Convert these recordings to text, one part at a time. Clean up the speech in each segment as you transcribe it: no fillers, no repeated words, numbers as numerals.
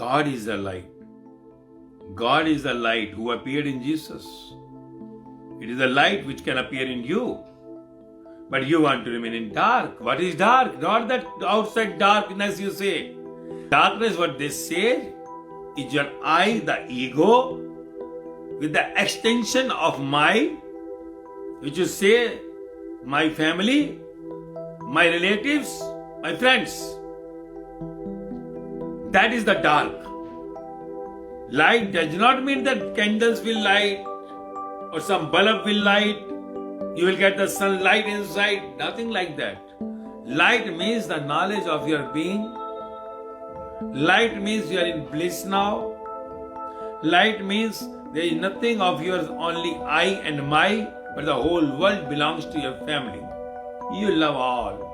God is the light. God is the light who appeared in Jesus. It is the light which can appear in you. But you want to remain in dark. What is dark? Not that outside darkness you say. Darkness, what they say, is your I, the ego, with the extension of my, which you say, my family, my relatives, my friends. That is the dark. Light does not mean that candles will light or some bulb will light. You will get the sunlight inside. Nothing like that. Light means the knowledge of your being. Light means you are in bliss now. Light means there is nothing of yours, only I and my, but the whole world belongs to your family. You love all.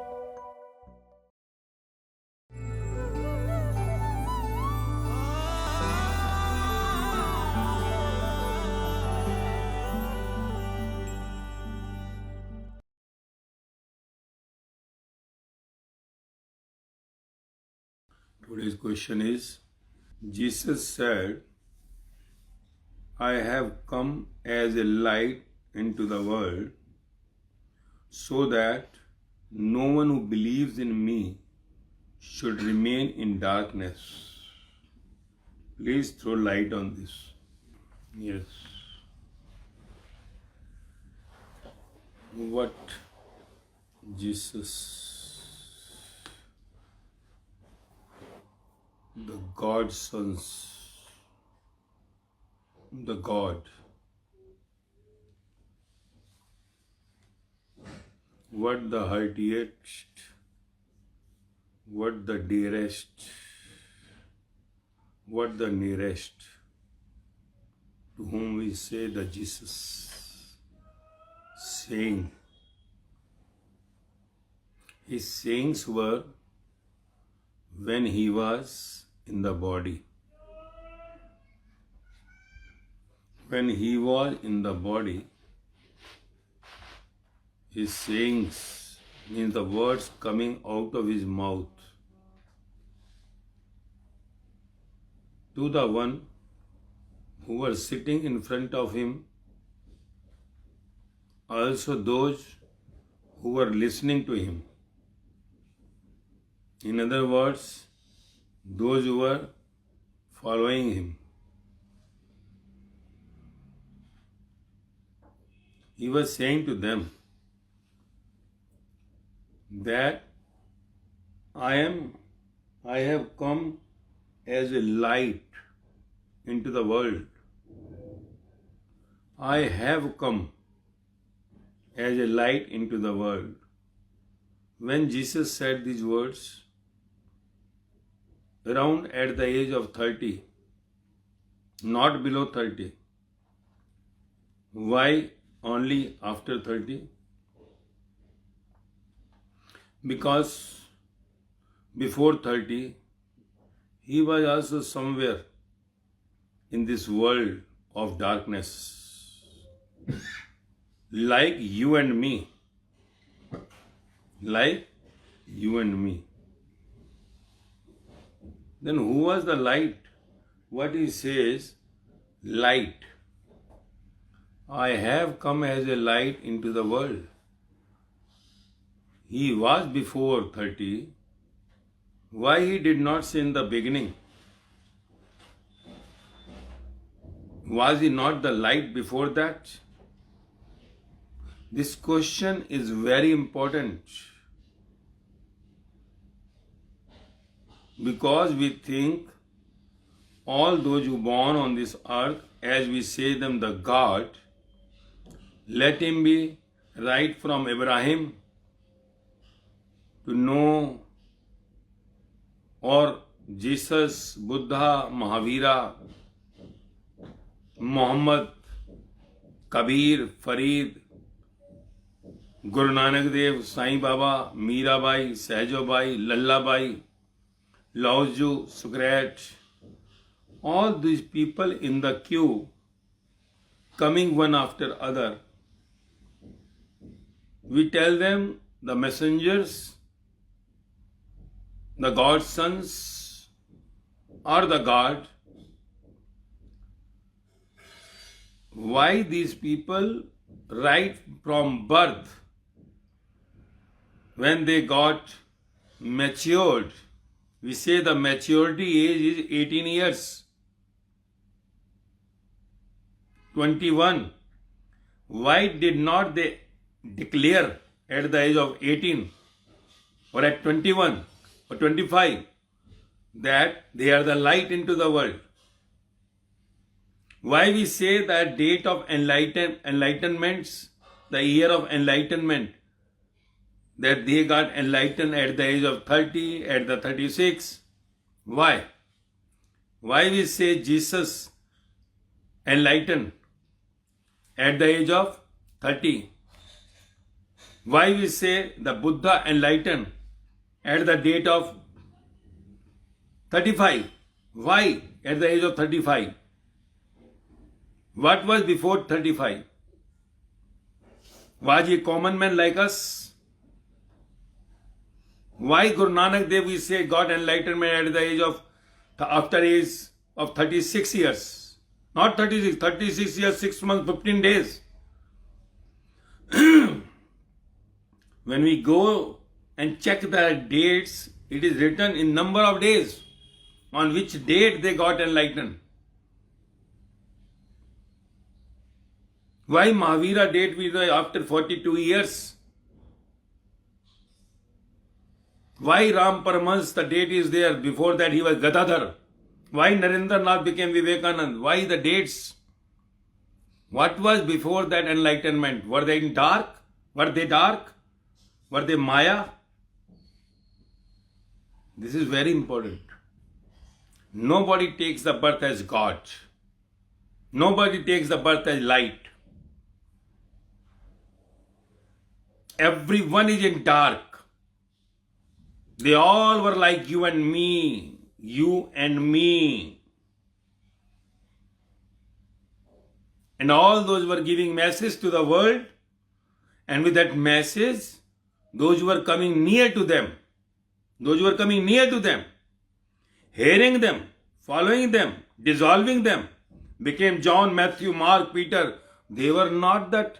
Today's question is, Jesus said, I have come as a light into the world so that no one who believes in me should remain in darkness. Please throw light on this. Yes. What Jesus, the God's sons, the God, what the heartiest, what the dearest, what the nearest, to whom we say the Jesus, saying. His sayings were when he was in the body. When he was in the body, his sayings means the words coming out of his mouth to the one who was sitting in front of him, also those who were listening to him. In other words, those who were following him. He was saying to them that I have come as a light into the world. I have come as a light into the world. When Jesus said these words, around at the age of 30, not below 30. Why only after 30? Because before 30, he was also somewhere in this world of darkness, like you and me. Like you and me. Then who was the light? What he says, light. I have come as a light into the world. He was before 30. Why he did not say in the beginning? Was he not the light before that? This question is very important. Because we think all those who born on this earth, as we say them the God, let him be right from Abraham to Noah, or Jesus, Buddha, Mahavira, Muhammad, Kabir, Farid, Guru Nanak Dev, Sai Baba, Mirabai, Sahajabai, Lallabai, Lao Tzu, Socrates, all these people in the queue, coming one after other. We tell them the messengers, the God's sons, or the God, why these people right from birth, when they got matured, we say the maturity age is 18 years, 21. Why did not they declare at the age of 18 or at 21 or 25 that they are the light into the world? Why we say that date of enlightenments, the year of enlightenment, that they got enlightened at the age of 30, at the 36? Why? Why we say Jesus enlightened at the age of 30? Why we say the Buddha enlightened at the date of 35? Why at the age of 35? What was before 35? Was he a common man like us? Why Guru Nanak Dev, we say, got enlightenment at the age of, after age of 36 years? Not 36, 36 years, 6 months, 15 days. When we go and check the dates, it is written in number of days on which date they got enlightened. Why Mahavira date we know after 42 years? Why Ram Paramahansa, the date is there, before that he was Gadadhar? Why Narendra Nath became Vivekanand? Why the dates? What was before that enlightenment? Were they in dark? Were they dark? Were they Maya? This is very important. Nobody takes the birth as God. Nobody takes the birth as light. Everyone is in dark. They all were like you and me. You and me. And all those were giving message to the world. And with that message, those who were coming near to them, hearing them, following them, dissolving them, became John, Matthew, Mark, Peter. They were not that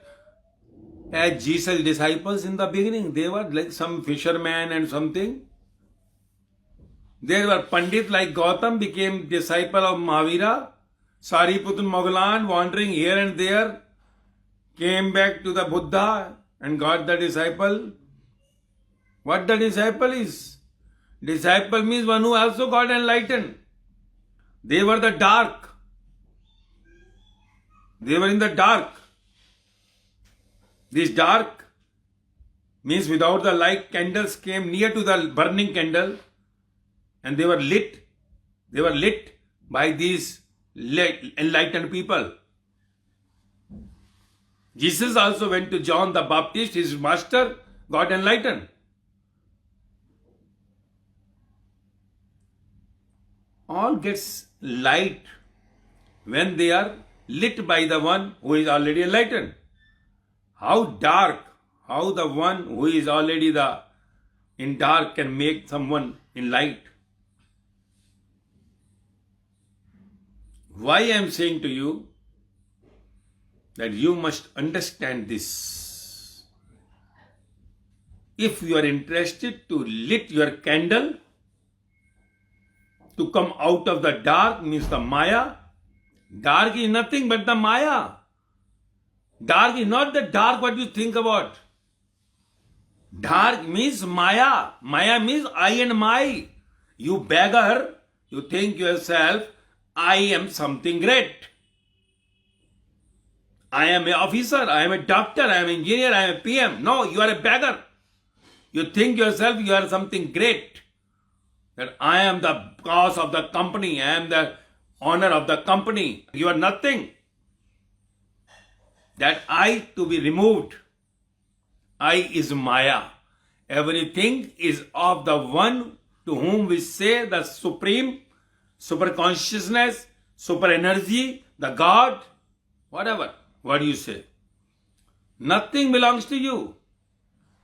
as Jesus' disciples in the beginning. They were like some fisherman and something. They were Pandit like Gautam, became disciple of Mahavira. Sariputta Mogglan, wandering here and there, came back to the Buddha and got the disciple. What the disciple is? Disciple means one who also got enlightened. They were the dark. They were in the dark. This dark means without the light, candles came near to the burning candle and they were lit. They were lit by these enlightened people. Jesus also went to John the Baptist, his master, got enlightened. All gets light when they are lit by the one who is already enlightened. How dark, how the one who is already in dark can make someone in light. Why I am saying to you that you must understand this. If you are interested to lit your candle, to come out of the dark means the Maya. Dark is nothing but the Maya. Dark is not the dark what you think about. Dark means Maya. Maya means I and my. You beggar, you think yourself, I am something great. I am an officer, I am a doctor, I am an engineer, I am a PM. No, you are a beggar. You think yourself you are something great. That I am the cause of the company, I am the honor of the company. You are nothing. That I to be removed. I is Maya. Everything is of the one to whom we say the supreme, super consciousness, super energy, the God, whatever. What do you say? Nothing belongs to you.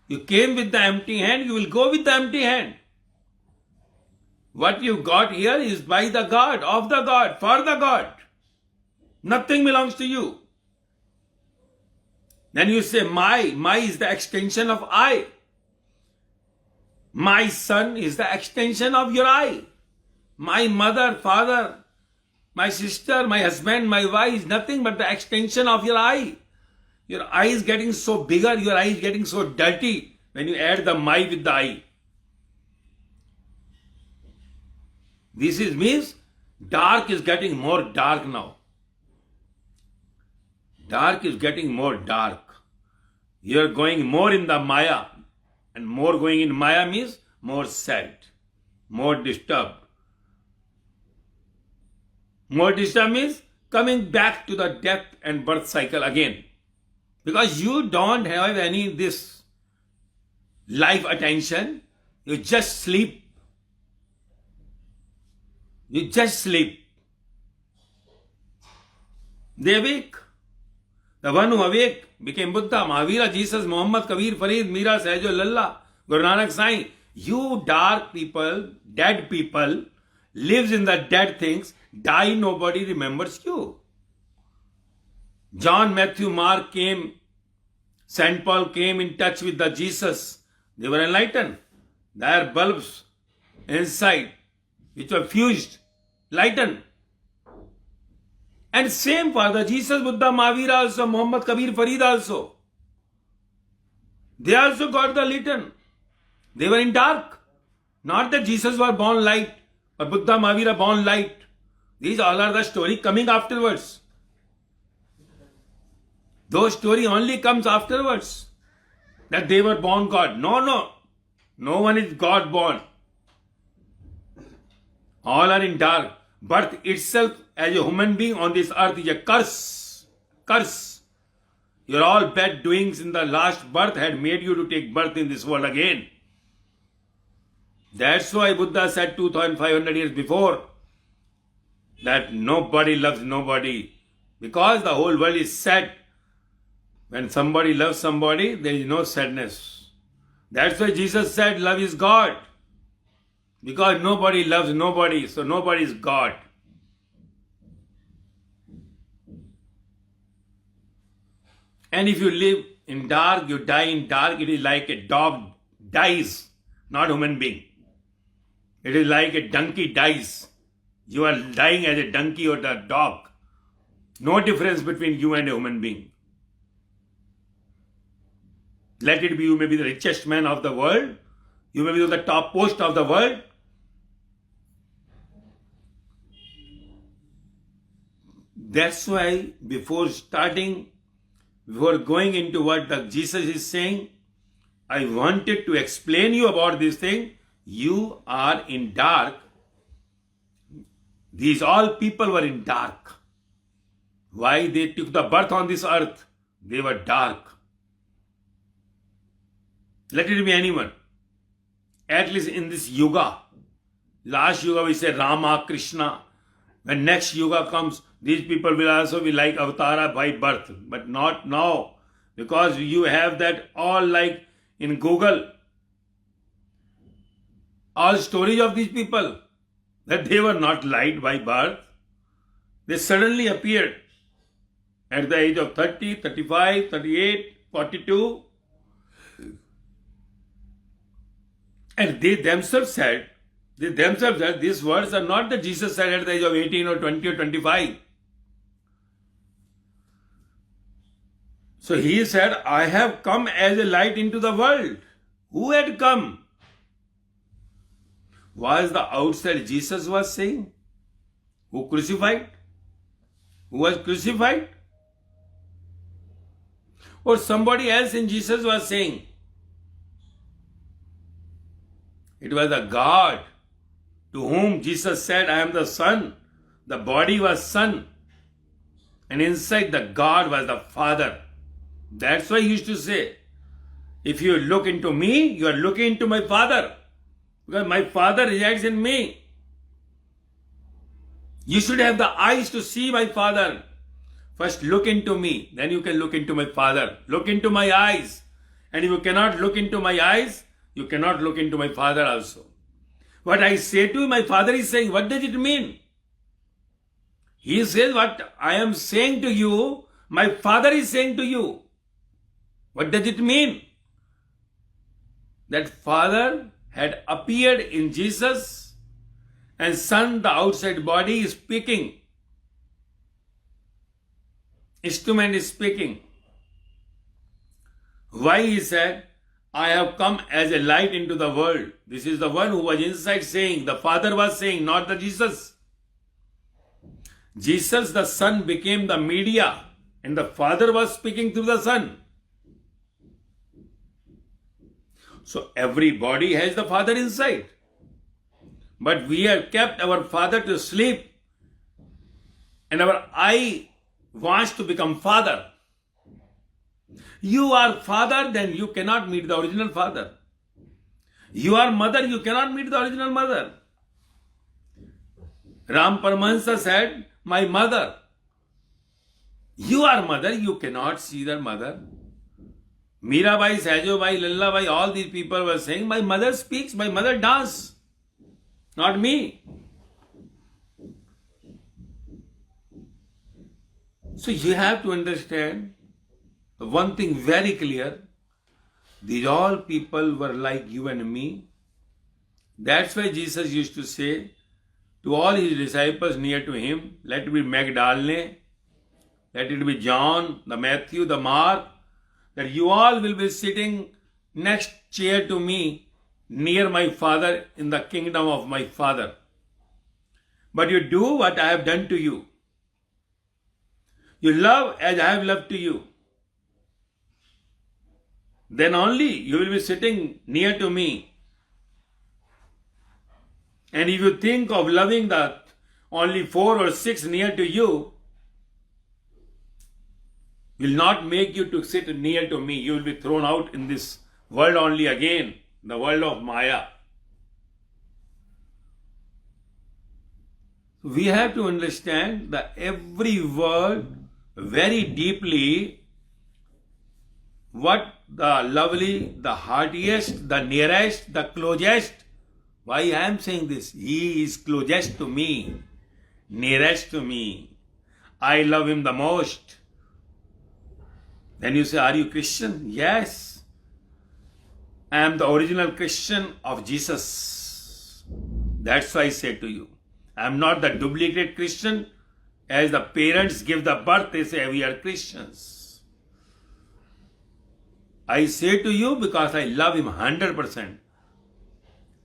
You came with the empty hand, you will go with the empty hand. What you got here is by the God, of the God, for the God. Nothing belongs to you. Then you say, my is the extension of I. My son is the extension of your I. My mother, father, my sister, my husband, my wife is nothing but the extension of your I. Your I is getting so bigger, your I is getting so dirty when you add the my with the I. This means dark is getting more dark now. Dark is getting more dark. You are going more in the Maya. And more going in Maya means more sad, more disturbed. More disturbed means coming back to the death and birth cycle again. Because you don't have any this life attention. You just sleep. You just sleep. They awake. The one who awake became Buddha, Mahavira, Jesus, Muhammad, Kabir, Farid, Mira, Sahjo, Lalla, Guru Nanak Sai. You dark people, dead people, lives in the dead things, die, nobody remembers you. John, Matthew, Mark came, St. Paul came in touch with the Jesus. They were enlightened. Their bulbs inside, which were fused, lightened. And same for the Jesus, Buddha, Mahavira also, Muhammad, Kabir, Farid also. They also got the lighten. They were in dark. Not that Jesus was born light or Buddha, Mahavira born light. These all are the story coming afterwards. Those story only comes afterwards. That they were born God. No. No one is God born. All are in dark. Birth itself as a human being on this earth is a curse. Curse. Your all bad doings in the last birth had made you to take birth in this world again. That's why Buddha said 2500 years before that nobody loves nobody. Because the whole world is sad. When somebody loves somebody, there is no sadness. That's why Jesus said love is God. Because nobody loves nobody, so nobody is God. And if you live in dark, you die in dark, it is like a dog dies, not human being. It is like a donkey dies. You are dying as a donkey or a dog. No difference between you and a human being. Let it be you may be the richest man of the world. You may be on the top post of the world. That's why before going into what the Jesus is saying, I wanted to explain you about this thing. You are in dark. These all people were in dark. Why they took the birth on this earth? They were dark. Let it be anyone. At least in this yuga. Last yuga we say Rama, Krishna. When next yuga comes, these people will also be like Avatara by birth. But not now. Because you have that all like in Google. All stories of these people. That they were not light by birth. They suddenly appeared. At the age of 30, 35, 38, 42. And they themselves said, these words are not that Jesus said at the age of 18 or 20 or 25. So he said, I have come as a light into the world. Who had come? Was the outside Jesus was saying? Who crucified? Who was crucified? Or somebody else in Jesus was saying? It was a God to whom Jesus said, I am the Son. The body was Son. And inside the God was the Father. That's why he used to say, if you look into me, you are looking into my Father. Because my Father resides in me. You should have the eyes to see my Father. First look into me, then you can look into my Father. Look into my eyes. And if you cannot look into my eyes, you cannot look into my Father also. What I say to you, my Father is saying. What does it mean? He says, what I am saying to you, my Father is saying to you. What does it mean? That Father had appeared in Jesus and Son, the outside body, is speaking. Instrument is speaking. Why he said, I have come as a light into the world. This is the one who was inside saying, the Father was saying, not the Jesus. Jesus, the Son, became the media and the Father was speaking through the Son. So every body has the Father inside. But we have kept our Father to sleep and our eye wants to become Father. You are Father, then you cannot meet the original Father. You are Mother, you cannot meet the original Mother. Ram Paramahansa said, my mother. You are Mother, you cannot see the Mother. Mirabai, Sajobai, Lallabai, all these people were saying, my mother speaks, my mother dances, not me. So you have to understand one thing very clear. These all people were like you and me. That's why Jesus used to say to all his disciples near to him, let it be Magdalene, let it be John, the Matthew, the Mark, that you all will be sitting next chair to me near my Father in the kingdom of my Father. But you do what I have done to you. You love as I have loved to you. Then only you will be sitting near to me. And if you think of loving the only 4 or 6 near to you, will not make you to sit near to me. You will be thrown out in this world only again, the world of Maya. We have to understand that every word very deeply, what the lovely, the heartiest, the nearest, the closest. Why I am saying this? He is closest to me, nearest to me. I love him the most. Then you say, are you Christian? Yes. I am the original Christian of Jesus. That's why I say to you, I am not the duplicate Christian. As the parents give the birth, they say we are Christians. I say to you because I love him 100%.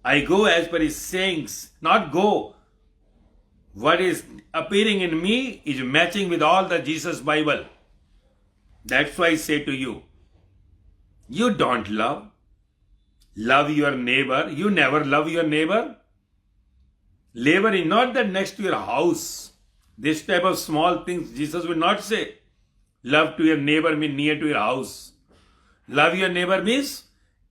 I go as per his sayings, not go. What is appearing in me is matching with all the Jesus Bible. That's why I say to you, you don't love. Love your neighbor. You never love your neighbor. Neighbor is not that next to your house. This type of small things Jesus will not say. Love to your neighbor means near to your house. Love your neighbor means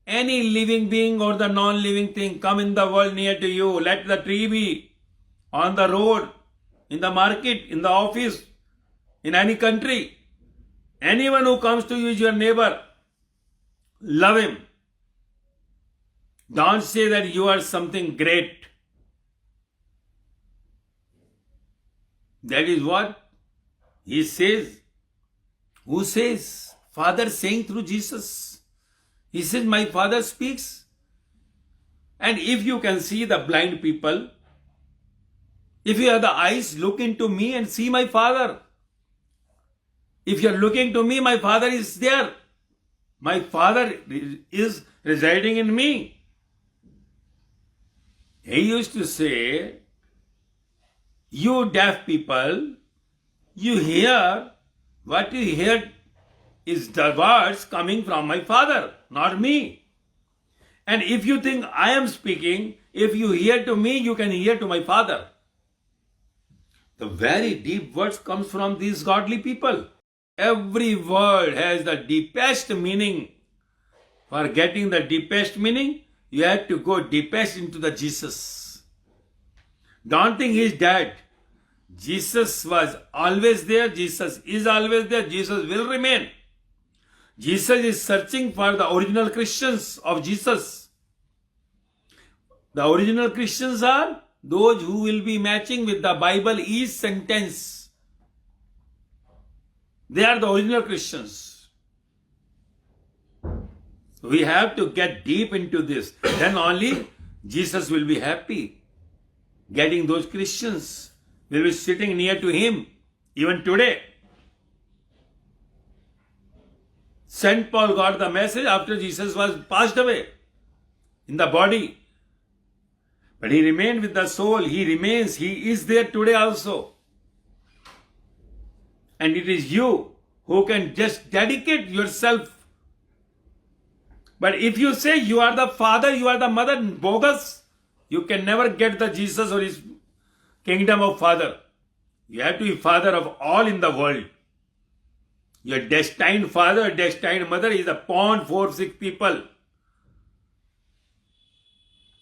any living being or the non-living thing come in the world near to you. Let the tree be on the road, in the market, in the office, in any country. Anyone who comes to you is your neighbor. Love him. Don't say that you are something great. That is what he says. Who says? Father saying through Jesus. He says, my Father speaks. And if you can see the blind people, if you have the eyes, look into me and see my Father. If you are looking to me, my Father is there. My Father is residing in me. He used to say, you deaf people, you hear, what you hear is the words coming from my Father, not me. And if you think I am speaking, if you hear to me, you can hear to my Father. The very deep words comes from these godly people. Every word has the deepest meaning. For getting the deepest meaning, you have to go deepest into the Jesus. Don't think he is dead. Jesus was always there. Jesus is always there. Jesus will remain. Jesus is searching for the original Christians of Jesus. The original Christians are those who will be matching with the Bible each sentence. They are the original Christians. We have to get deep into this. Then only Jesus will be happy. Getting those Christians will be sitting near to him even today. St. Paul got the message after Jesus was passed away in the body. But he remained with the soul. He remains. He is there today also. And it is you who can just dedicate yourself. But if you say you are the father, you are the mother, bogus, you can never get the Jesus or his kingdom of father. You have to be father of all in the world. Your destined father, destined mother is a pawn for sick people.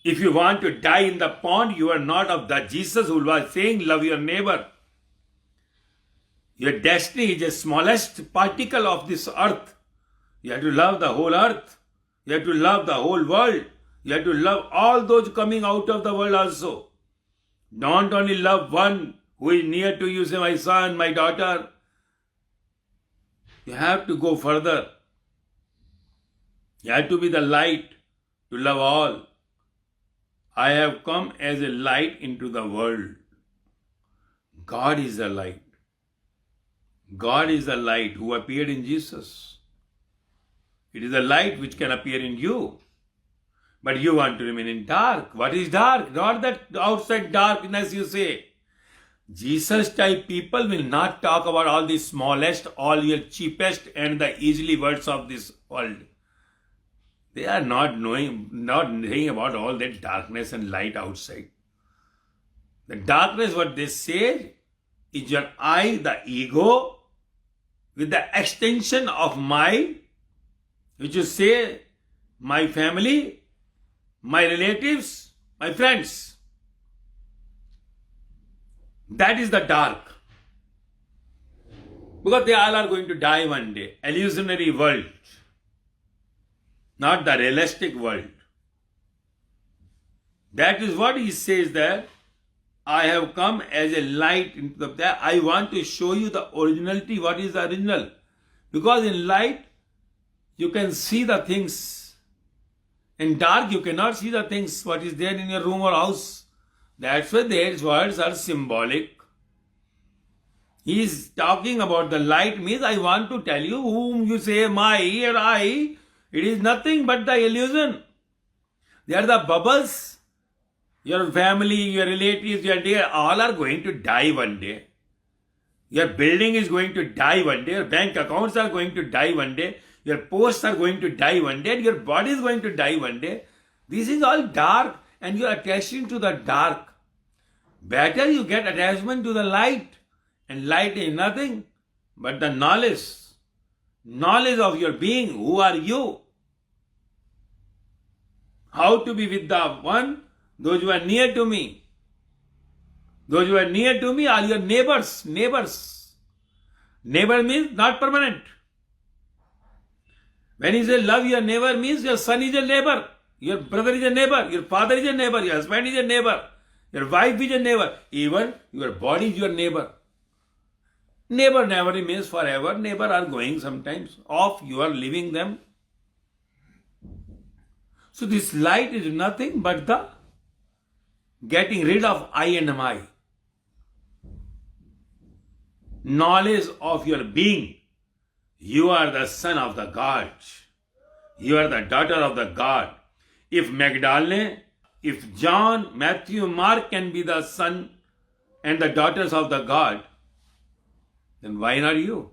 If you want to die in the pond, you are not of the Jesus who was saying, love your neighbor. Your destiny is the smallest particle of this earth. You have to love the whole earth. You have to love the whole world. You have to love all those coming out of the world also. Don't only love one who is near to you, say, my son, my daughter. You have to go further. You have to be the light to love all. I have come as a light into the world. God is the light. God is the light who appeared in Jesus. It is the light which can appear in you. But you want to remain in dark. What is dark? Not that outside darkness you say. Jesus type people will not talk about all the smallest, all your cheapest and the easily words of this world. They are not knowing about all that darkness and light outside. The darkness, what they say, is your I, the ego, with the extension of my, which you say, my family, my relatives, my friends. That is the dark. Because they all are going to die one day. Illusionary world. Not the realistic world. That is what he says that I have come as a light into the... I want to show you the originality, what is the original. Because in light, you can see the things. In dark, you cannot see the things, what is there in your room or house. That's why these words are symbolic. He is talking about the light, means I want to tell you whom you say my or I, it is nothing but the illusion. They are the bubbles. Your family, your relatives, your dear, all are going to die one day. Your building is going to die one day. Your bank accounts are going to die one day. Your posts are going to die one day. And your body is going to die one day. This is all dark and you are attaching to the dark. Better you get attachment to the light. And light is nothing but the knowledge. Knowledge of your being. Who are you? How to be with the one? Those who are near to me. Those who are near to me are your neighbors. Neighbors. Neighbor means not permanent. When you say love your neighbor means your son is your neighbor. Your brother is a neighbor. Your father is a neighbor. Your husband is a neighbor. Your wife is a neighbor. Even your body is your neighbor. Neighbor never remains forever. Neighbor are going sometimes off. You are leaving them. So this light is nothing but the getting rid of I and my. Knowledge of your being. You are the son of the God. You are the daughter of the God. If Magdalene, if John, Matthew, Mark can be the son and the daughters of the God, then why not you?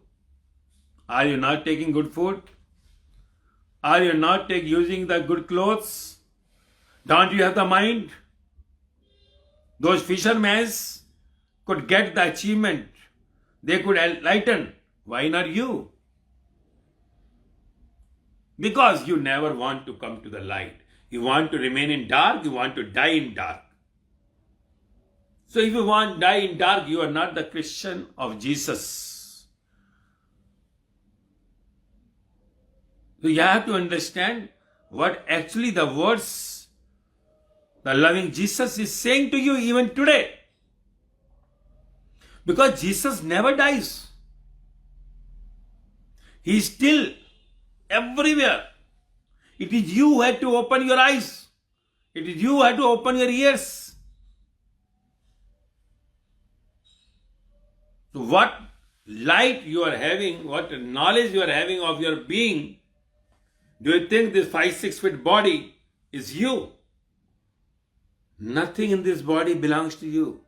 Are you not taking good food? Are you not using the good clothes? Don't you have the mind? Those fishermen could get the achievement. They could enlighten. Why not you? Because you never want to come to the light. You want to remain in dark. You want to die in dark. So if you want to die in dark, you are not the Christian of Jesus. So you have to understand what actually the words the loving Jesus is saying to you even today. Because Jesus never dies. He is still everywhere. It is you who had to open your eyes. It is you who had to open your ears. So what light you are having, what knowledge you are having of your being, do you think this 5-6 feet body is you? Nothing in this body belongs to you.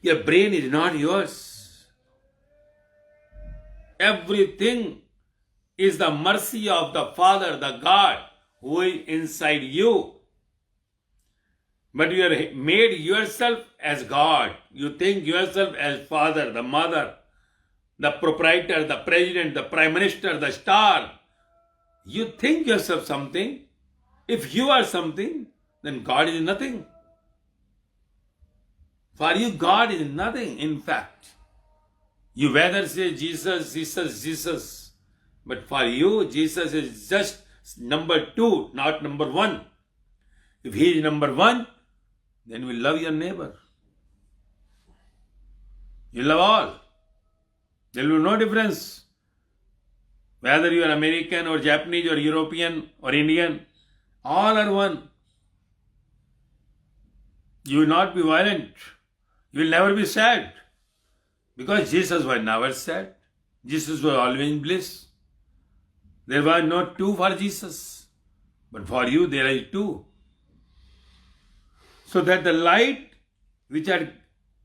Your brain is not yours. Everything is the mercy of the Father, the God, who is inside you. But you are made yourself as God. You think yourself as Father, the Mother, the proprietor, the President, the Prime Minister, the star. You think yourself something. If you are something, then God is nothing. For you, God is nothing, in fact. You rather say Jesus, Jesus, Jesus. But for you, Jesus is just number 2, not number 1. If he is number 1, then you will love your neighbor. You love all. There will be no difference. Whether you are American or Japanese or European or Indian, all are one. You will not be violent. You will never be sad. Because Jesus was never sad. Jesus was always in bliss. There were no 2 for Jesus. But for you there is 2. So that the light which had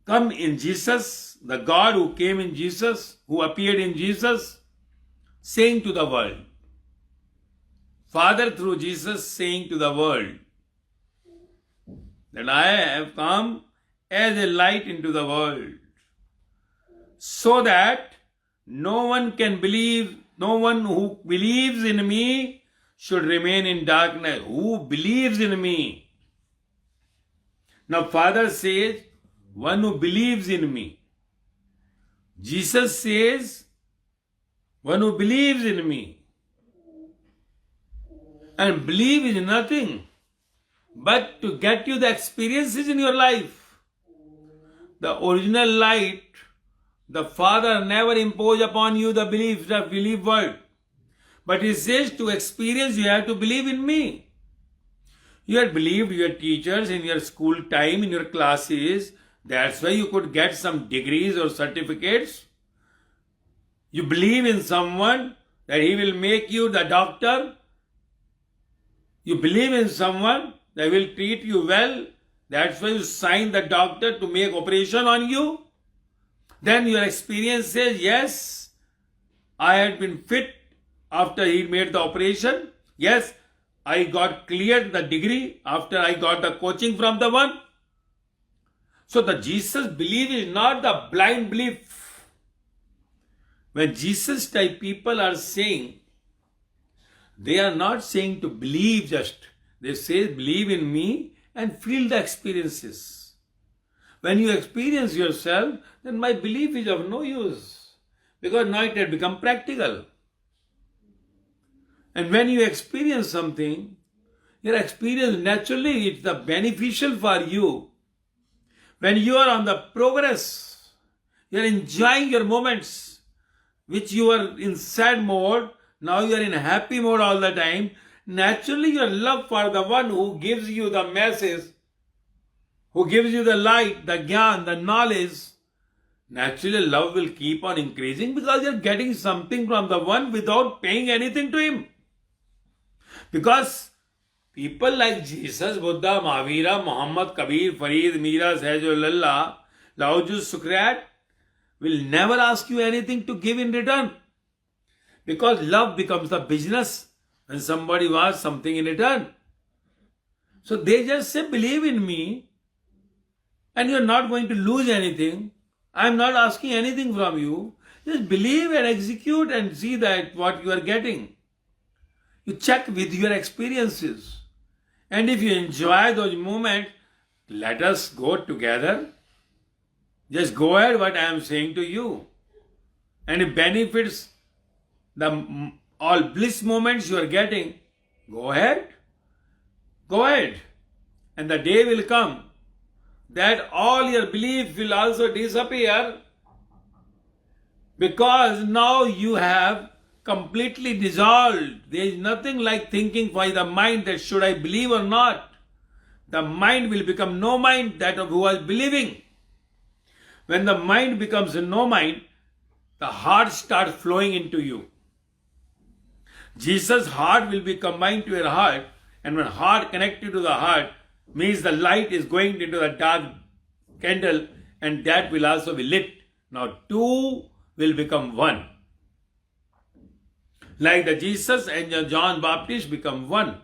come in Jesus, the God who came in Jesus, who appeared in Jesus, saying to the world, Father through Jesus saying to the world, that I have come as a light into the world, so that no one who believes in me should remain in darkness. Who believes in me? Now Father says, one who believes in me. Jesus says, one who believes in me. And believe is nothing but to get you the experiences in your life. The original light, the Father never imposed upon you the belief word. But He says to experience you have to believe in me. You had believed your teachers in your school time, in your classes. That's why you could get some degrees or certificates. You believe in someone that he will make you the doctor. You believe in someone that will treat you well. That's why you sign the doctor to make operation on you. Then your experience says, yes, I had been fit after he made the operation. Yes, I got cleared the degree after I got the coaching from the one. So the Jesus belief is not the blind belief. When Jesus type people are saying, they are not saying to believe just. They say believe in me and feel the experiences. When you experience yourself, then my belief is of no use. Because now it has become practical. And when you experience something, your experience naturally it's the beneficial for you. When you are on the progress, you are enjoying your moments, which you are in sad mode, now you are in happy mode all the time. Naturally your love for the one who gives you the message, who gives you the light, the gyan, the knowledge, naturally love will keep on increasing because you are getting something from the one without paying anything to him. Because people like Jesus, Buddha, Mahavira, Muhammad, Kabir, Farid, Mira, Sahajullah, Laoju, Sukrat will never ask you anything to give in return. Because love becomes the business when somebody wants something in return. So they just say, believe in me and you're not going to lose anything. I'm not asking anything from you. Just believe and execute and see that what you are getting. You check with your experiences. And if you enjoy those moments, let us go together. Just go ahead what I am saying to you. And it benefits the all bliss moments you are getting. Go ahead. Go ahead. And the day will come that all your belief will also disappear, because now you have completely dissolved. There is nothing like thinking by the mind that should I believe or not. The mind will become no mind, that of who was believing. When the mind becomes no mind, the heart starts flowing into you. Jesus' heart will be combined to your heart, and when heart connected to the heart, means the light is going into the dark candle, and that will also be lit. Now two will become one. Like the Jesus and John Baptist become one.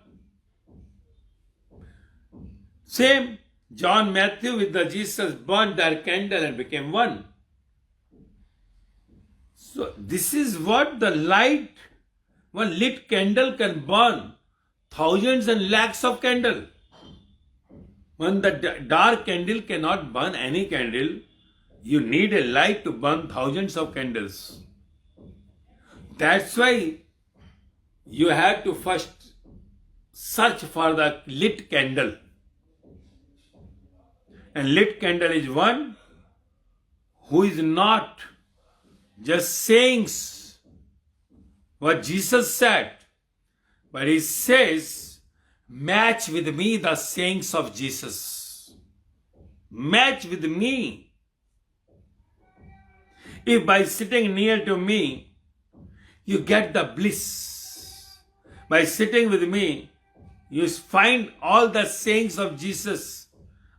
Same, John Matthew with the Jesus burnt their candle and became one. So this is what the light, one lit candle can burn thousands and lakhs of candle. When the dark candle cannot burn any candle, you need a light to burn thousands of candles. That's why you have to first search for the lit candle. And lit candle is one who is not just saying what Jesus said, but he says, match with me the sayings of Jesus. Match with me. If by sitting near to me, you get the bliss. By sitting with me, you find all the sayings of Jesus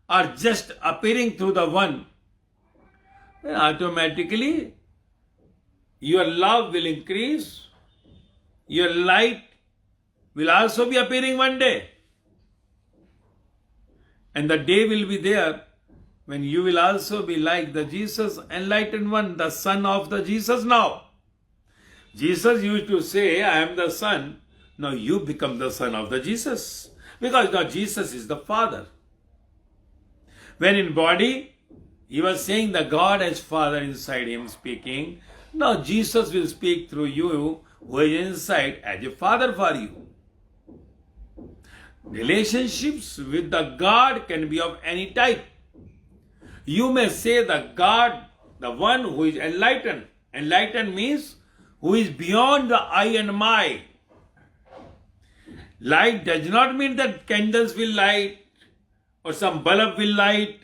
are just appearing through the one, then automatically your love will increase. Your light will also be appearing one day. And the day will be there when you will also be like the Jesus enlightened one, the son of the Jesus now. Jesus used to say, I am the son. Now you become the son of the Jesus. Because now Jesus is the Father. When in body, he was saying the God as Father inside him speaking. Now Jesus will speak through you, who is inside, as a Father for you. Relationships with the God can be of any type. You may say the God, the one who is enlightened. Enlightened means who is beyond the I and my. Light does not mean that candles will light or some bulb will light.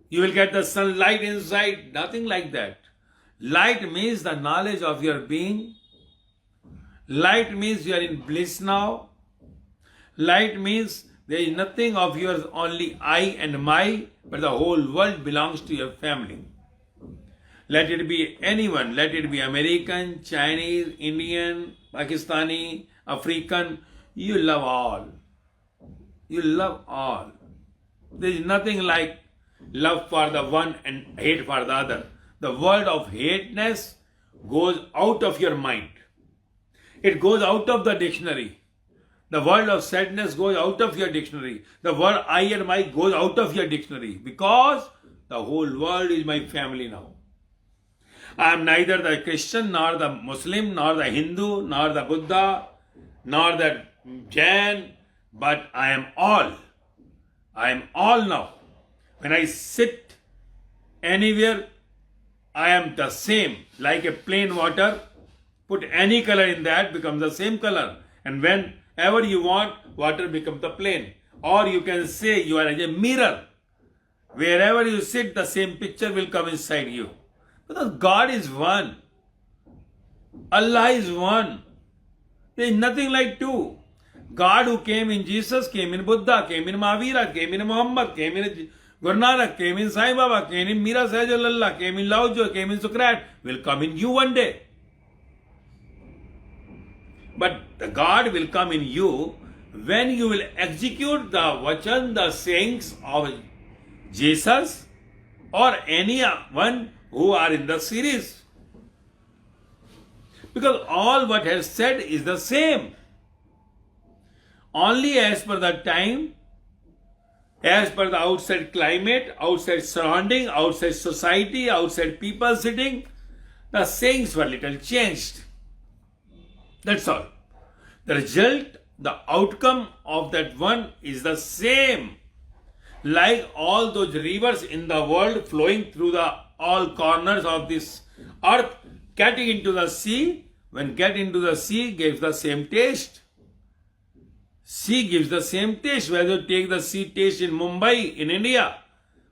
You will get the sunlight inside. Nothing like that. Light means the knowledge of your being. Light means you are in bliss now. Light means there is nothing of yours, only I and my, but the whole world belongs to your family. Let it be anyone, let it be American, Chinese, Indian, Pakistani, African, you love all. You love all. There is nothing like love for the one and hate for the other. The word of hateness goes out of your mind. It goes out of the dictionary. The word of sadness goes out of your dictionary. The word I and my goes out of your dictionary, because the whole world is my family now. I am neither the Christian, nor the Muslim, nor the Hindu, nor the Buddha, nor the Jain, but I am all. I am all now. When I sit anywhere, I am the same. Like a plain water, put any color in that, becomes the same color. And whenever you want, water becomes the plain. Or you can say you are as a mirror. Wherever you sit, the same picture will come inside you. Because God is one. Allah is one. There is nothing like two. God who came in Jesus, came in Buddha, came in Mahavira, came in Muhammad, came in Guru Nanak, came in Sai Baba, came in Mira Sahajallallah, came in Lao Tzu, came in Socrates, will come in you one day. But the God will come in you when you will execute the vachan, the sayings of Jesus or anyone who are in the series. Because all what has said is the same. Only as per the time, as per the outside climate, outside surrounding, outside society, outside people sitting, the sayings were little changed. That's all. The result, the outcome of that one is the same. Like all those rivers in the world flowing through the all corners of this earth, getting into the sea, when get into the sea gives the same taste. Sea gives the same taste, whether you take the sea taste in Mumbai, in India,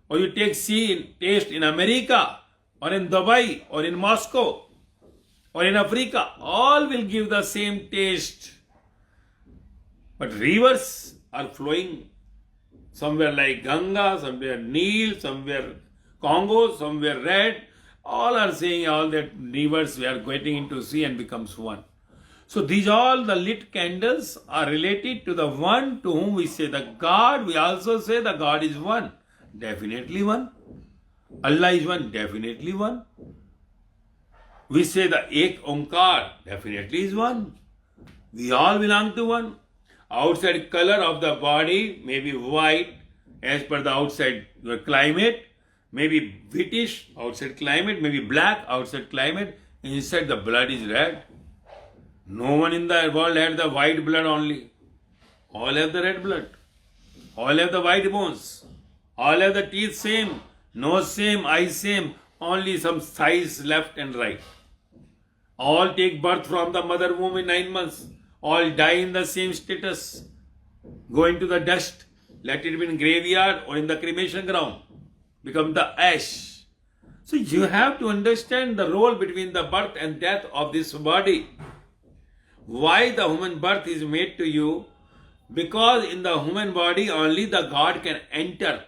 or you take sea taste in America, or in Dubai, or in Moscow, or in Africa, all will give the same taste. But rivers are flowing somewhere like Ganga, somewhere Nile, somewhere Congo, somewhere Red. All are saying all that rivers we are getting into sea and becomes one. So these all the lit candles are related to the one to whom we say the God. We also say the God is one. Definitely one. Allah is one. Definitely one. We say the Ek Omkar. Definitely is one. We all belong to one. Outside color of the body may be white as per the outside your climate, maybe British outside climate, maybe black outside climate, inside the blood is red. No one in the world had the white blood only. All have the red blood. All have the white bones. All have the teeth same, nose same, eyes same, only some size left and right. All take birth from the mother womb in 9 months. All die in the same status. Go into the dust. Let it be in graveyard or in the cremation ground. Become the ash. So you have to understand the role between the birth and death of this body. Why the human birth is made to you? Because in the human body only the God can enter.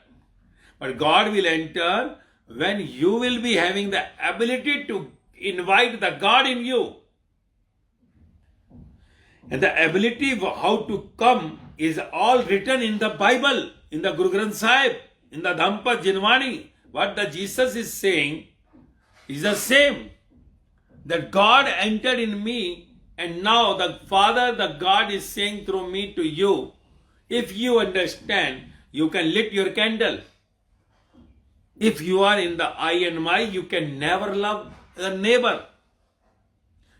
But God will enter when you will be having the ability to invite the God in you. And the ability of how to come is all written in the Bible, in the Guru Granth Sahib, in the Dhampa Jinwani. What the Jesus is saying is the same. That God entered in me, and now the Father, the God is saying through me to you. If you understand, you can lit your candle. If you are in the I and my, you can never love the neighbor.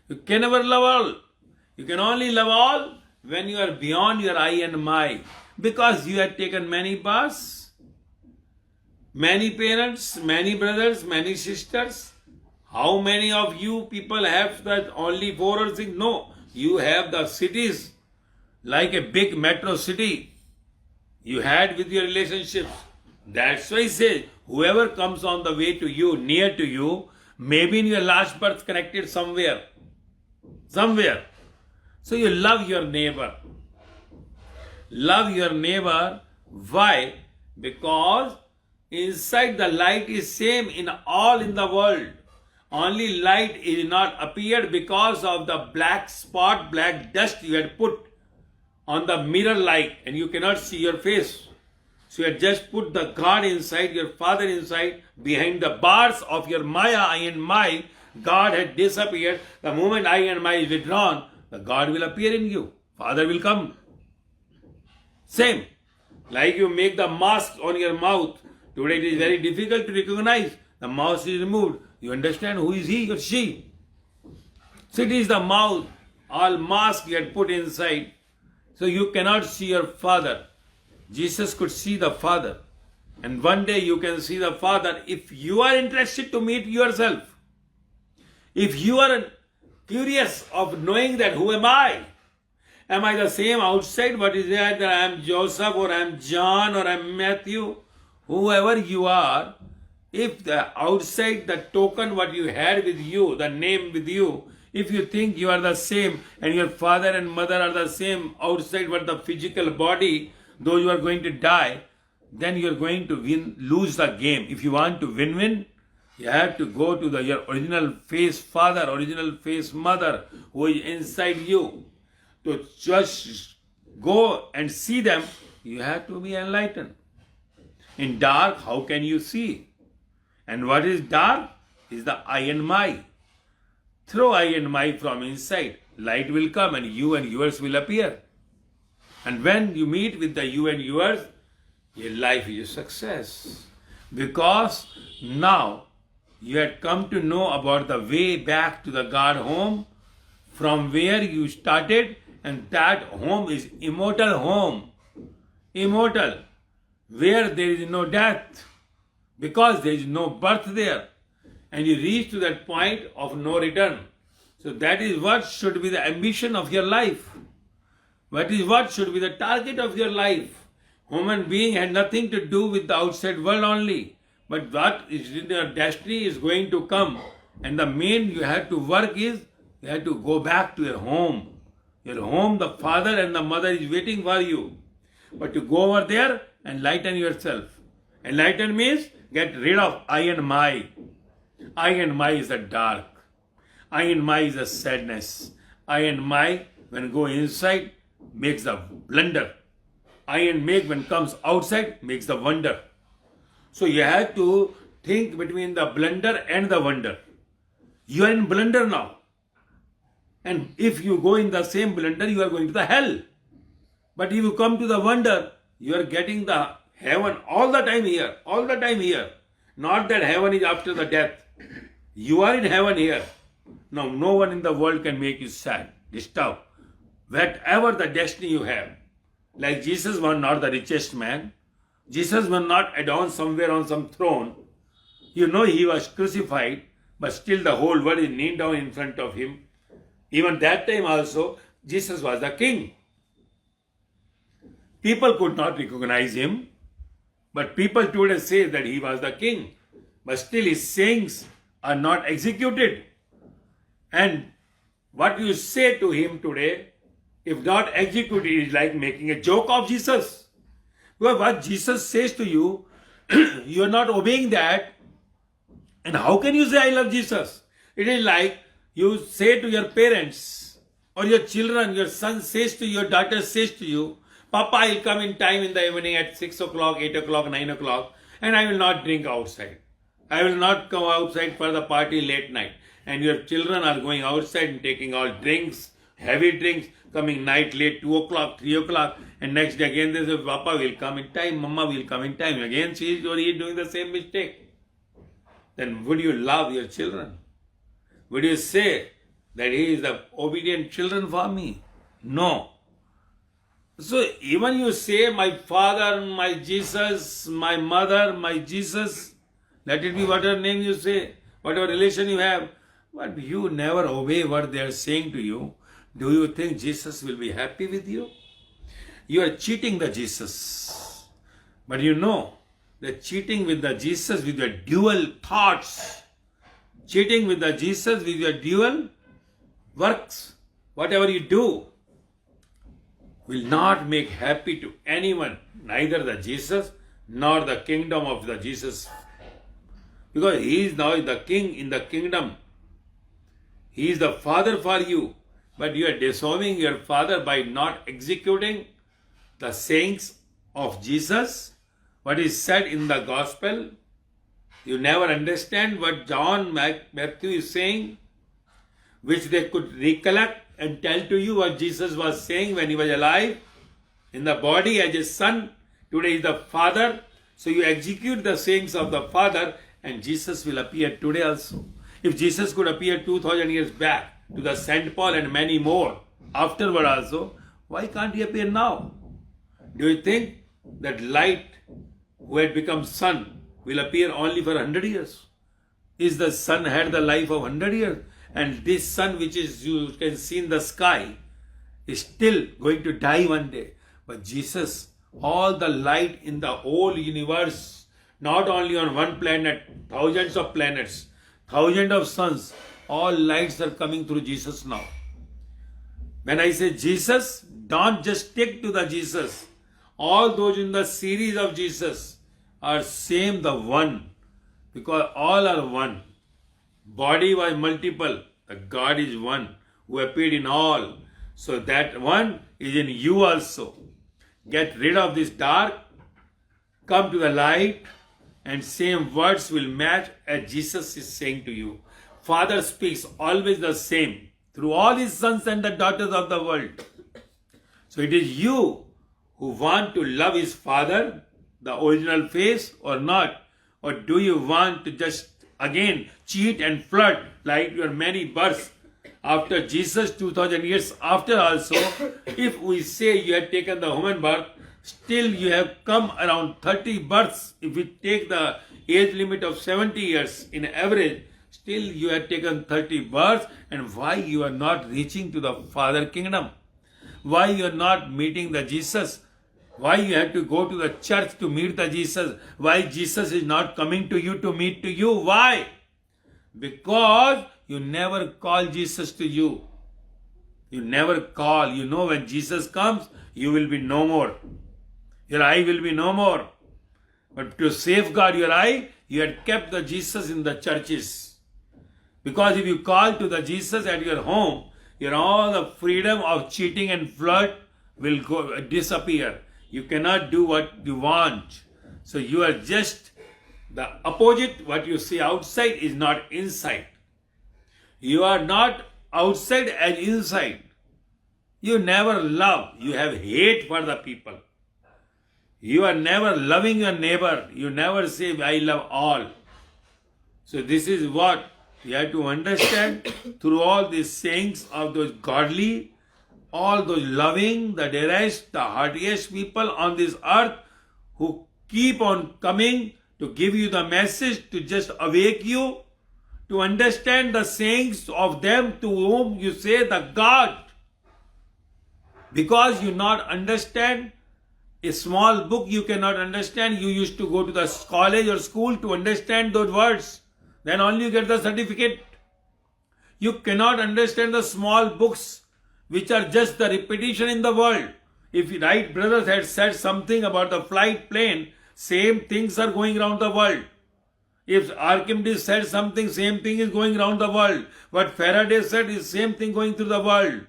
You can never love all. You can only love all when you are beyond your I and my. Because you have taken many births, many parents, many brothers, many sisters. How many of you people have that only 4 or 6? No, you have the cities like a big metro city. You had with your relationships. That's why I say, whoever comes on the way to you, near to you, maybe in your last birth connected somewhere. Somewhere. So you love your neighbor. Love your neighbor. Why? Because inside the light is same in all in the world. Only light is not appeared because of the black spot, black dust you had put on the mirror light and you cannot see your face. So you had just put the God inside, your Father inside, behind the bars of your Maya, I and my. God had disappeared. The moment I and my is withdrawn, the God will appear in you. Father will come. Same. Like you make the mask on your mouth. Today it is very difficult to recognize. The mask is removed. You understand who is he or she. So it is the mouth. All mask you had put inside. So you cannot see your Father. Jesus could see the Father. And one day you can see the Father if you are interested to meet yourself. If you are curious of knowing that who am I? Am I the same outside? What is that I am Joseph or I am John or I am Matthew? Whoever you are, if the outside the token what you had with you, the name with you, if you think you are the same and your father and mother are the same outside what the physical body, though you are going to die, then you are going to lose the game. If you want to win, you have to go to your original face father, original face mother who is inside you. To just go and see them, you have to be enlightened. In dark, how can you see? And what is dark? Is the I and my. Throw I and my from inside. Light will come and you and yours will appear. And when you meet with the you and yours, your life is a success. Because now you had come to know about the way back to the God home, from where you started And that home is immortal home. Immortal. Where there is no death. Because there is no birth there. And you reach to that point of no return. So that is what should be the ambition of your life. What should be the target of your life. Human being had nothing to do with the outside world only. But what is in your destiny is going to come. And the main you have to work is, you have to go back to your home. Your home, the father and the mother is waiting for you. But to go over there and enlighten yourself. Enlighten means get rid of I and my. I and my is the dark. I and my is the sadness. I and my, when go inside, makes the blunder. I and make when comes outside, makes the wonder. So you have to think between the blunder and the wonder. You are in blunder now. And if you go in the same blunder, you are going to the hell. But if you come to the wonder, you are getting the heaven all the time here. All the time here. Not that heaven is after the death. You are in heaven here. Now no one in the world can make you sad, disturbed. Whatever the destiny you have. Like Jesus was not the richest man. Jesus was not adorned somewhere on some throne. You know he was crucified, but still the whole world is kneeling down in front of him. Even that time also, Jesus was the king. People could not recognize him, but people today say that he was the king. But still his sayings are not executed. And what you say to him today, if not executed, is like making a joke of Jesus. Because what Jesus says to you, you are not obeying that. And how can you say I love Jesus? It is like you say to your parents or your children, your son says to you, your daughter says to you, Papa, I will come in time in the evening at 6 o'clock, 8 o'clock, 9 o'clock, and I will not drink outside. I will not come outside for the party late night. And your children are going outside and taking all drinks, heavy drinks, coming night late, 2 o'clock, 3 o'clock, and next day again they say, Papa will come in time, Mama will come in time. Again she is or he is doing the same mistake. Then would you love your children? Would you say that he is the obedient children for me? No. So even you say, my father, my Jesus, my mother, my Jesus, let it be whatever name you say, whatever relation you have, but you never obey what they are saying to you. Do you think Jesus will be happy with you? You are cheating the Jesus. But you know, that cheating with the Jesus with your dual thoughts, cheating with the Jesus with your dual works, whatever you do, will not make happy to anyone, neither the Jesus nor the kingdom of the Jesus. Because he is now the king in the kingdom. He is the father for you. But you are disobeying your father by not executing the sayings of Jesus, what is said in the gospel. You never understand what John Matthew is saying, which they could recollect and tell to you what Jesus was saying when he was alive, in the body as a son. Today is the Father. So you execute the sayings of the Father and Jesus will appear today also. If Jesus could appear 2000 years back to the St. Paul and many more afterward also, why can't he appear now? Do you think that light who had become sun will appear only for 100 years? Is the sun had the life of 100 years? And this sun which is you can see in the sky is still going to die one day. But Jesus, all the light in the whole universe, not only on one planet, thousands of planets, thousands of suns, all lights are coming through Jesus now. When I say Jesus, don't just stick to the Jesus. All those in the series of Jesus are same the one. Because all are one. Body was multiple. The God is one who appeared in all. So that one is in you also. Get rid of this dark. Come to the light. And same words will match as Jesus is saying to you. Father speaks always the same through all his sons and the daughters of the world. So it is you who want to love his Father, the original face, or not. Or do you want to just again cheat and flirt like your many births after Jesus 2000 years after also, if we say you have taken the human birth, still you have come around 30 births. If we take the age limit of 70 years in average, still you have taken 30 births. And why you are not reaching to the Father Kingdom? Why you are not meeting the Jesus? Why you have to go to the church to meet the Jesus? Why Jesus is not coming to you to meet to you? Why? Because you never call Jesus to you. You never call. You know when Jesus comes, you will be no more. Your eye will be no more. But to safeguard your eye, you had kept the Jesus in the churches. Because if you call to the Jesus at your home, your all the freedom of cheating and flirt will disappear. You cannot do what you want. So you are just the opposite. What you see outside is not inside. You are not outside and inside. You never love. You have hate for the people. You are never loving your neighbor. You never say, I love all. So this is what you have to understand through all these sayings of those godly, all those loving, the dearest, the heartiest people on this earth who keep on coming to give you the message, to just awake you, to understand the sayings of them to whom you say the God. Because you not understand a small book, you cannot understand. You used to go to the college or school to understand those words. Then only you get the certificate. You cannot understand the small books which are just the repetition in the world. If Wright brothers had said something about the flight plane, same things are going around the world. If Archimedes said something, same thing is going around the world. What Faraday said is same thing going through the world.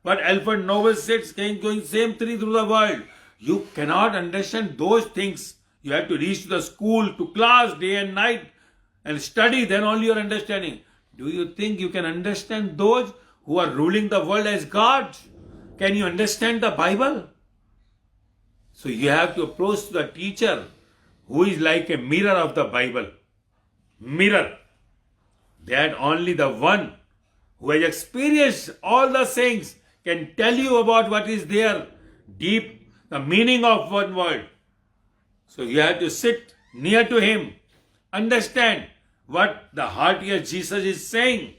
What Alfred Nobel said is going same thing through the world. You cannot understand those things. You have to reach to the school, to class, day and night, and study, then only your understanding. Do you think you can understand those who are ruling the world as God? Can you understand the Bible? So you have to approach the teacher who is like a mirror of the Bible. Mirror. That only the one who has experienced all the things can tell you about what is there deep, the meaning of one word. So you have to sit near to him, understand what the heartiest Jesus is saying.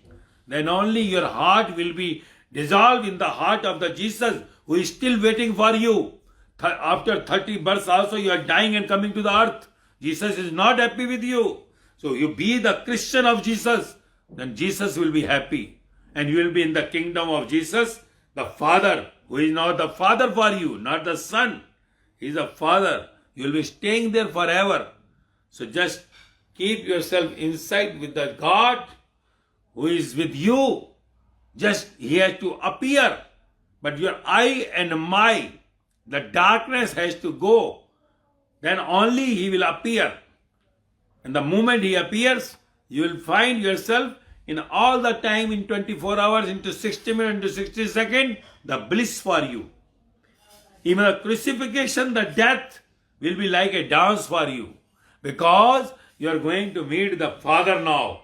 Then only your heart will be dissolved in the heart of the Jesus who is still waiting for you. After 30 births also you are dying and coming to the earth. Jesus is not happy with you. So you be the Christian of Jesus, then Jesus will be happy. And you will be in the kingdom of Jesus, the Father, who is now the Father for you, not the Son. He is the Father. You will be staying there forever. So just keep yourself inside with the God who is with you. Just He has to appear. But your I and my, the darkness has to go. Then only He will appear. And the moment He appears, you will find yourself in all the time, in 24 hours, into 60 minutes, into 60 seconds, the bliss for you. Even the crucifixion, the death, will be like a dance for you. Because you are going to meet the Father now,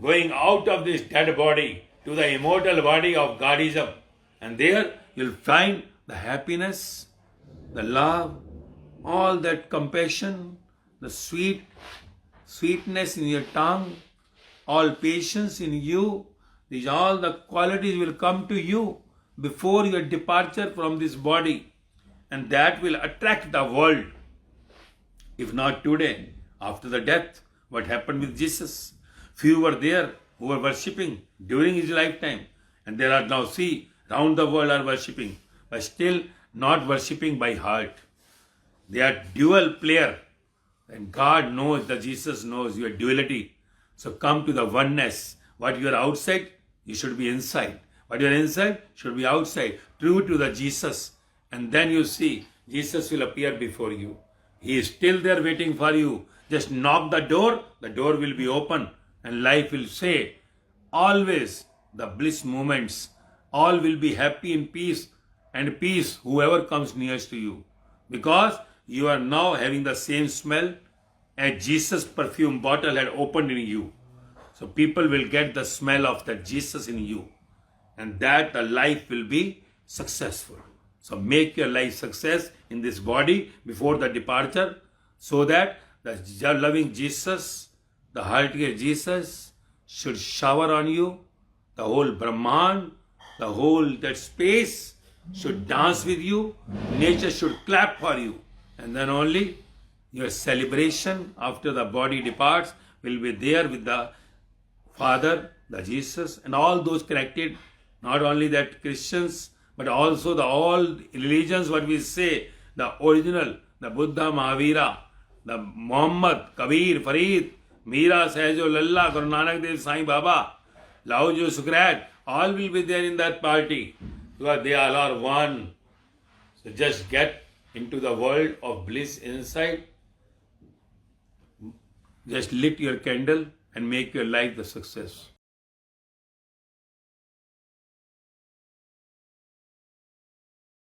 going out of this dead body to the immortal body of Godism. And there you will find the happiness, the love, all that compassion, the sweetness in your tongue, all patience in you. These all the qualities will come to you before your departure from this body. And that will attract the world. If not today, after the death, what happened with Jesus? Few were there who were worshipping during His lifetime. And there are now, see, round the world are worshipping, but still not worshipping by heart. They are dual player. And God knows, the Jesus knows your duality. So come to the oneness. What you are outside, you should be inside. What you are inside, should be outside. True to the Jesus. And then you see, Jesus will appear before you. He is still there waiting for you. Just knock the door will be open. And life will say, always the bliss moments. All will be happy in peace. And peace, whoever comes nearest to you. Because you are now having the same smell as Jesus' perfume bottle had opened in you. So people will get the smell of that Jesus in you. and that the life will be successful. So make your life success in this body before the departure, so that the loving Jesus, the heartier Jesus, should shower on you. The whole Brahman, the whole that space should dance with you. Nature should clap for you. And then only your celebration after the body departs will be there with the Father, the Jesus, and all those connected. Not only that Christians, but also the all religions, what we say, the original, the Buddha, Mahavira, the Muhammad, Kabir, Farid, Meera, Sahajo, Lalla, Guru Nanak Dev, Sai Baba, Laojo, Sukrat, all will be there in that party, because they all are one. So just get into the world of bliss inside. Just lit your candle and make your life the success.